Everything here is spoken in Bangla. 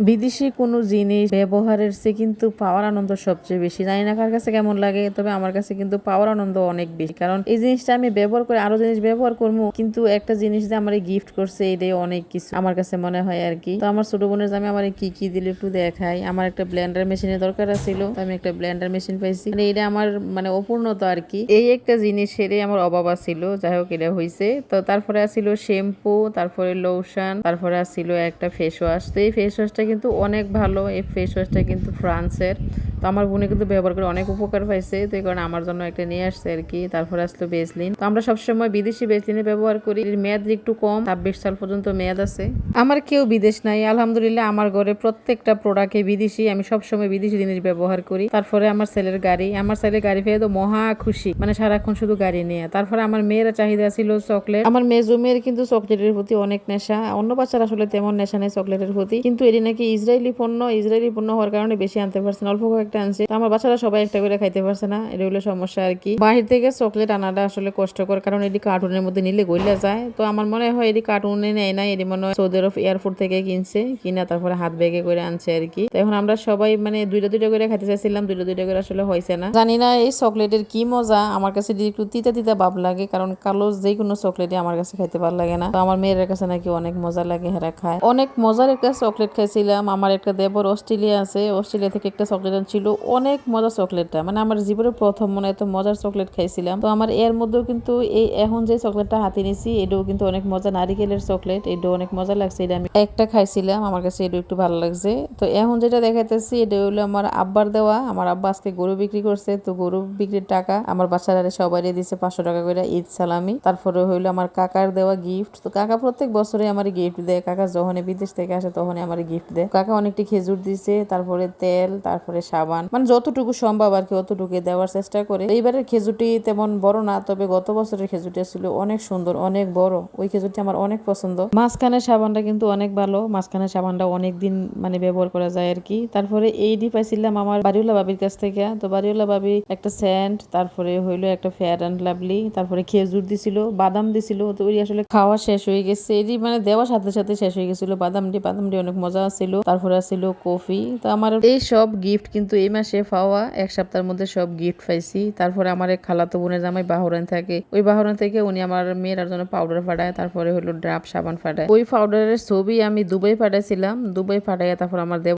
বিদেশি কোনো জিনিস ব্যবহারের চেয়ে কিন্তু পাওয়ার আনন্দ সবচেয়ে বেশি। জানি না কার কাছে কেমন লাগে, তবে আমার কাছে কিন্তু পাওয়ার আনন্দ অনেক বেশি। কারণ এই জিনিসটা আমি ব্যবহার করে আরো জিনিস ব্যবহার করবো, কিন্তু একটা জিনিস যে আমার গিফট করছে এটাই অনেক কিছু আমার কাছে মনে হয় আর কি। তো আমার ছোট বোনের জামে আমার কি কি দিলে একটু দেখাই। আমার একটা ব্লেন্ডার মেশিনের দরকার ছিল, আমি একটা ব্লেন্ডার মেশিন পাইছি। মানে এটা আমার মানে অপূর্ণতা আর কি। এই একটা জিনিসেরই আমার অভাব ছিল, যাই হোক এটা হয়েছে। তো তারপরে আসছিল শ্যাম্পু, তারপরে লোশন, তারপরে আসছিল একটা ফেস ওয়াশ। তো এই ফেস ওয়াশটা কিন্তু অনেক ভালো। এই ফেস ওয়াশটা কিন্তু ফ্রান্সের। তো আমার বোনে কিন্তু ব্যবহার করে অনেক উপকার পাইছে, তো এই কারণে আমার জন্য একটা নিয়ে আসছে আর কি। তারপরে আসলো বেসলিন। তো আমরা সবসময় বিদেশি বেসলিনে ব্যবহার করি, এর মেয়াদ একটু কম, 26 সাল পর্যন্ত মেয়াদ আছে। আমার কেউ বিদেশ নাই আলহামদুলিল্লাহ, আমার ঘরে প্রত্যেকটা প্রোডাক্টে বিদেশি, আমি সবসময় বিদেশি জিনিস ব্যবহার করি। তারপরে আমার ছেলের গাড়ি, আমার ছেলের গাড়ি পেয়ে তো মহা খুশি, মানে সারাক্ষণ শুধু গাড়ি নিয়ে। তারপরে আমার মেয়েরা চাহিদা ছিল চকলেট। আমার মেজো মেয়ের কিন্তু চকলেটের প্রতি অনেক নেশা, অন্য বাচ্চারা আসলে তেমন নেশা নেই চকলেটের প্রতি, কিন্তু এটি নাকি ইসরায়েলি পণ্য হওয়ার কারণে বেশি আনতে পারছে না, অল্প কয়েকটা আনছে। আমার বাচ্চারা সবাই একটা করে খাইতে পারছে না, এটা হলো সমস্যা আর কি। বাহির থেকে চকলেট আনাটা আসলে কষ্টকর, কারণ এটি কার্টুনের মধ্যে নিলে গইলা যায়। তো আমার মনে হয় এটি কার্টুনে নেয় না, এটি মনে হয় সৌদি আরব এয়ারপোর্ট থেকে কিনছে কিনা, তারপরে হাত ব্যাগে করে আনছে আর কি। তো এখন আমরা সবাই মানে দুইটা দুইটা করে খাইতে চাইছিলাম, দুইটা দুইটা করে আসলে হয়েছে না। জানি না এই চকলেটের কি মজা, আমার কাছে একটু তিতা তিতা ভাব লাগে, কারণ কালো যে কোনো চকলেটই আমার কাছে খাইতে ভালো লাগে না। তো আমার মেয়ের কাছে নাকি অনেক মজা লাগে, হেরা খায়। অনেক মজার একটা চকলেট খাইছিলাম। আমার একটা দেবর অস্ট্রেলিয়া আছে, অস্ট্রেলিয়া থেকে একটা চকলেট আনছিল, অনেক মজা চকলেটটা, মানে আমার জীবনের প্রথম মনে এত মজার চকলেট খাইছিলাম। তো আমার এর মধ্যেও কিন্তু এই এখন যে চকলেটটা হাতে নিছি এটাও কিন্তু অনেক মজা, নারিকেলের চকলেট, এটাও অনেক মজা লাগছে। এটা আমি একটা খাইছিলাম, আমার কাছে এটা একটু ভালো লাগছে। তো এখন যেটা দেখাইতেছি এটা হলো আমার আব্বার দেওয়া। আমার আব্বা আজকে গরু বিক্রি করছে, তো গরু বিক্রির টাকা আমার বাচ্চারা সবাই দিছে 500 টাকা করে ঈদ সালামি। তারপরে হইলো আমার কাকার দেওয়া গিফট। তো কাকা প্রত্যেক বছরে আমার গিফট দেয়, কাকা যখনই বিদেশ থেকে আসে তখনই আমার গিফট দেয়। কাকা অনেকটি খেজুর দিছে, তারপরে তেল, তারপরে সাবান, মানে যতটুকু সম্ভব আর কি অতটুকু দেওয়ার চেষ্টা করে। এইবারের খেজুরটি তেমন বড় না, তবে গত বছরের খেজুরটি ছিল অনেক সুন্দর, অনেক বড়। ওই খেজুরটি আমার অনেক পছন্দ। মাঝখানের সাবানটা কিন্তু অনেক ভালো, মাঝখানের সাবানটা অনেক দিন মানে ব্যবহার করা যায় আর কি। তারপরে এইডি পাইছিলাম আমার বাড়িওয়ালা বাবির কাছ থেকে। তো বাড়িওয়ালা বাবি একটা সেন্ট, তারপরে হইলো একটা ফেয়ার অ্যান্ড লাভলি, তারপরে খেজুর দিছিল, বাদাম দিছিল। তো ওই আসলে খাওয়া শেষ হয়ে গেছে, এটি মানে দেওয়ার সাথে সাথে শেষ হয়ে গেছিল। বাদামটি অনেক মজা ছিল। তারপরে ছিল কফি। তো আমার এই সব গিফট কিন্তু এই মাসে পাওয়া, এক সপ্তাহের মধ্যে সব গিফট পাইছি। তারপরে আমার এক খালাতো বোনের জামাই বাহরাইন থাকে, ওই বাহরাইন থেকে উনি আমার মেয়ের জন্য পাউডার ফাটায়, তারপরে হলো ড্রাপ সাবান ফাটায়। ওই পাউডারের ছবি আমি দুবাই পাঠাইছিলাম, দুবাই পাঠাইয়া তারপর আমার দেব